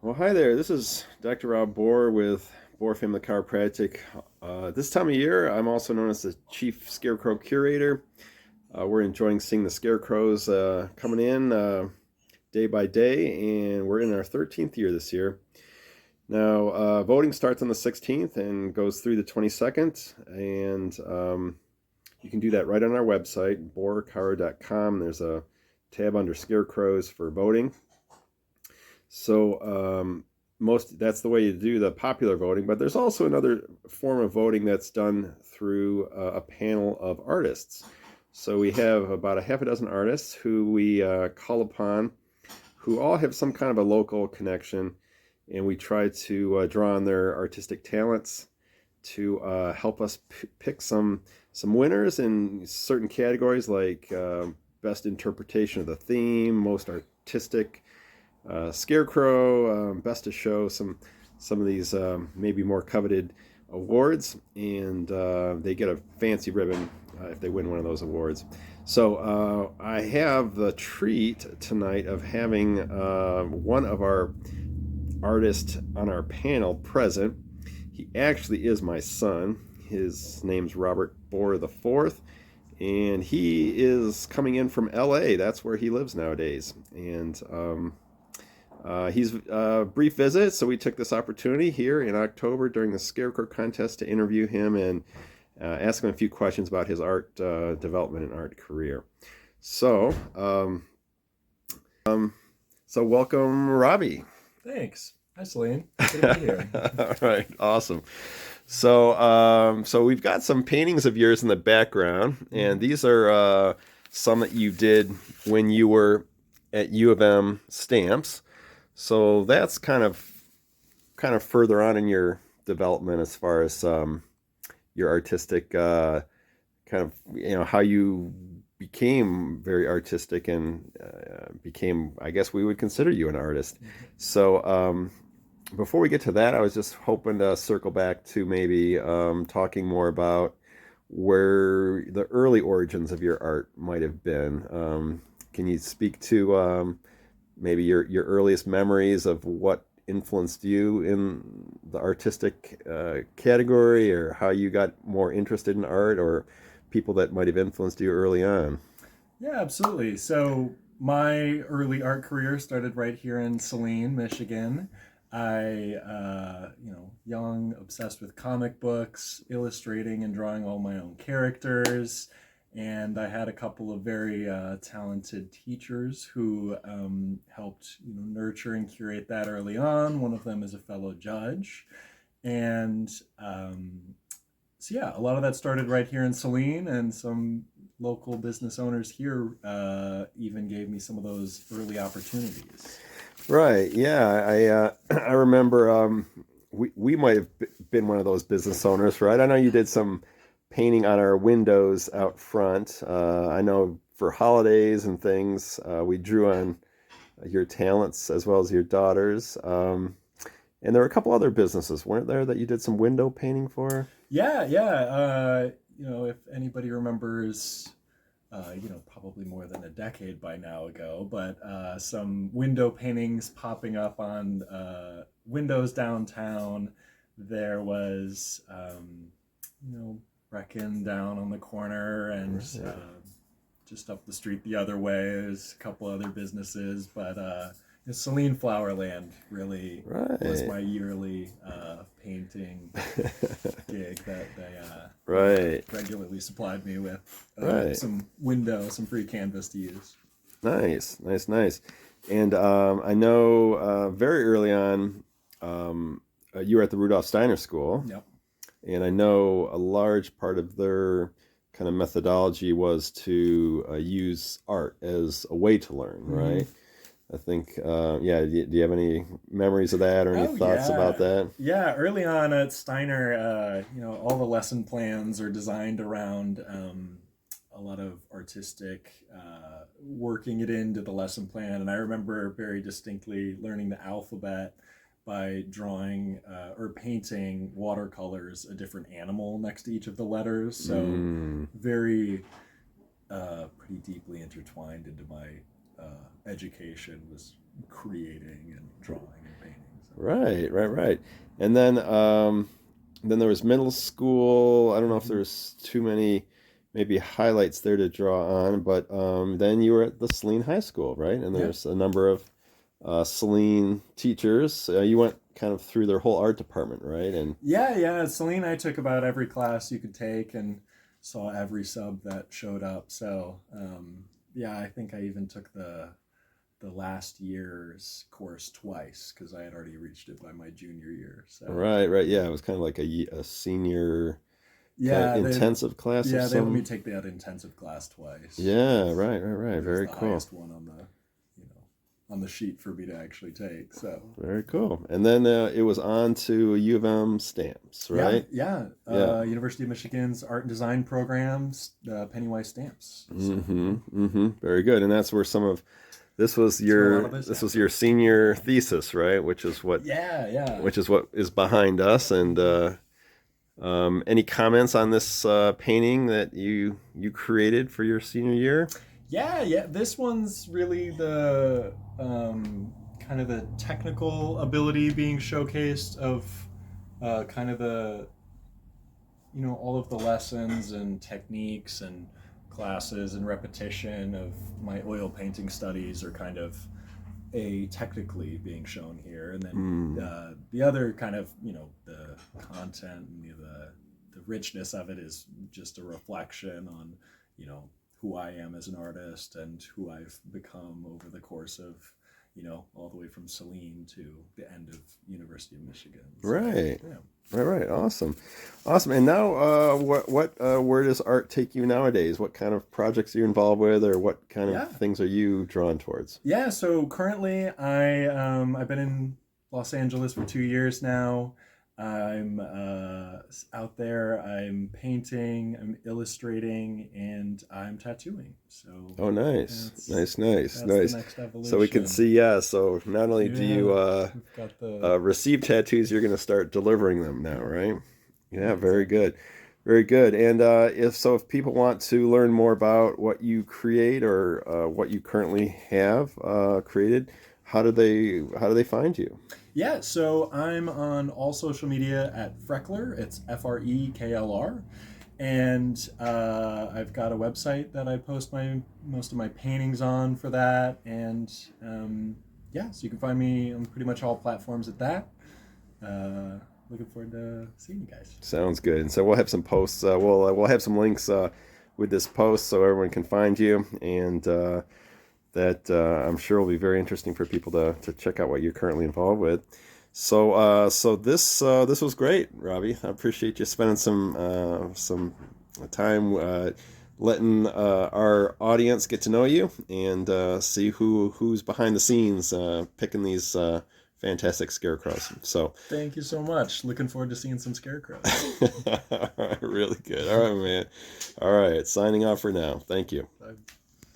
Well, hi there. This is Dr. Rob Bohr with Bohr Family Chiropractic. This time of year, I'm also known as the Chief Scarecrow Curator. We're enjoying seeing the scarecrows coming in day by day, and we're in our 13th year this year. Now, voting starts on the 16th and goes through the 22nd, and you can do that right on our website, bohrchiro.com. There's a tab under Scarecrows for voting. So most that's the way you do the popular voting, but there's also another form of voting that's done through a panel of artists. So we have about a half a dozen artists who we call upon, who all have some kind of a local connection, and we try to draw on their artistic talents to help us pick some winners in certain categories like best interpretation of the theme, most artistic Scarecrow, best to show some of these maybe more coveted awards, and they get a fancy ribbon if they win one of those awards. So I have the treat tonight of having one of our artists on our panel present. He actually is my son. His name's Robert Bohr the Fourth, and he is coming in from LA. That's where he lives nowadays, and he's a brief visit, so we took this opportunity here in October during the Scarecrow contest to interview him and ask him a few questions about his art development and art career. So, so welcome, Robby. Thanks. Hi, Saline. Good to be here. All right, awesome. So we've got some paintings of yours in the background, and these are some that you did when you were at U of M Stamps. So that's kind of further on in your development as far as your artistic kind of how you became very artistic and became, I guess we would consider you an artist. So before we get to that, I was just hoping to circle back to maybe talking more about where the early origins of your art might have been. Can you speak to maybe your earliest memories of what influenced you in the artistic category, or how you got more interested in art, or people that might have influenced you early on? Yeah, absolutely. So my early art career started right here in Saline, Michigan. Young, obsessed with comic books, illustrating and drawing all my own characters. And I had a couple of very talented teachers who helped, nurture and curate that early on. One of them is a fellow judge, and so yeah, a lot of that started right here in Saline, and some local business owners here even gave me some of those early opportunities. Right. Yeah. I remember we might have been one of those business owners, right? I know you did some painting on our windows out front. I know for holidays and things, we drew on your talents as well as your daughters. And there were a couple other businesses, weren't there, that you did some window painting for? Yeah, yeah. If anybody remembers, probably more than a decade by now ago, but some window paintings popping up on windows downtown. There was, Brecken down on the corner, and Right. just up the street the other way, there's a couple other businesses, but Saline Flowerland really was Right. my yearly painting gig that they Right. regularly supplied me with Right. some free canvas to use. Nice. Nice. Nice. And I know very early on, you were at the Rudolf Steiner School. Yep. And I know a large part of their kind of methodology was to use art as a way to learn, Mm-hmm. right? I think, yeah, do you have any memories of that or any Oh thoughts about yeah, that? yeah. Early on at Steiner, all the lesson plans are designed around a lot of artistic working it into the lesson plan. And I remember very distinctly learning the alphabet by drawing or painting watercolors a different animal next to each of the letters. So Mm, very pretty deeply intertwined into my education was creating and drawing and painting. Right. And then there was middle school. I don't know if there's too many maybe highlights there to draw on, but then you were at the Saline High School, right? And Yeah. there's a number of Saline teachers. You went kind of through their whole art department, right? And Yeah. Celine, I took about every class you could take and saw every sub that showed up. So, yeah, I think I even took the last year's course twice because I had already reached it by my junior year. So, right. Yeah, it was kind of like a senior kind of yeah, intensive class of they let me some. take that intensive class twice. Yeah, right. It was Very the cool. highest one on the, on the sheet for me to actually take. So, Very cool. And then it was on to U of M stamps, right? yeah. University of Michigan's art and design programs, Pennywise stamps. So, Very good. And that's where some of this was that's where a lot of this this was happened. your senior thesis, right? Which is what Yeah. is behind us. And any comments on this painting that you created for your senior year? Yeah. This one's really the kind of the technical ability being showcased of kind of the all of the lessons and techniques and classes and repetition of my oil painting studies are kind of a technically being shown here, and then the other kind of the content and the richness of it is just a reflection on who I am as an artist and who I've become over the course of all the way from Saline to the end of University of Michigan. So, Right. yeah. Right. Awesome. And now, where does art take you nowadays? What kind of projects are you involved with, or what kind Yeah. of things are you drawn towards? Yeah, so currently I've been in Los Angeles for 2 years now. I'm out there. I'm painting, I'm illustrating, and I'm tattooing. So Oh, nice, that's nice. the next evolution. So we can see, yeah. So not only do you we've got the receive tattoos, you're going to start delivering them now, right? Yeah, very exactly. good, very good. And if people want to learn more about what you create or what you currently have created, how do they find you? Yeah, so I'm on all social media at Freckler. It's FREKLR. And I've got a website that I post most of my paintings on for that. And yeah, so you can find me on pretty much all platforms at that. Looking forward to seeing you guys. Sounds good. And so we'll have some posts. We'll have some links with this post so everyone can find you, and that I'm sure will be very interesting for people to check out what you're currently involved with. So this was great, Robby. I appreciate you spending some time letting our audience get to know you and see who's behind the scenes picking these fantastic scarecrows. So Thank you so much. Looking forward to seeing some scarecrows. all right, really good. All right, man. All right, signing off for now. Thank you. Bye.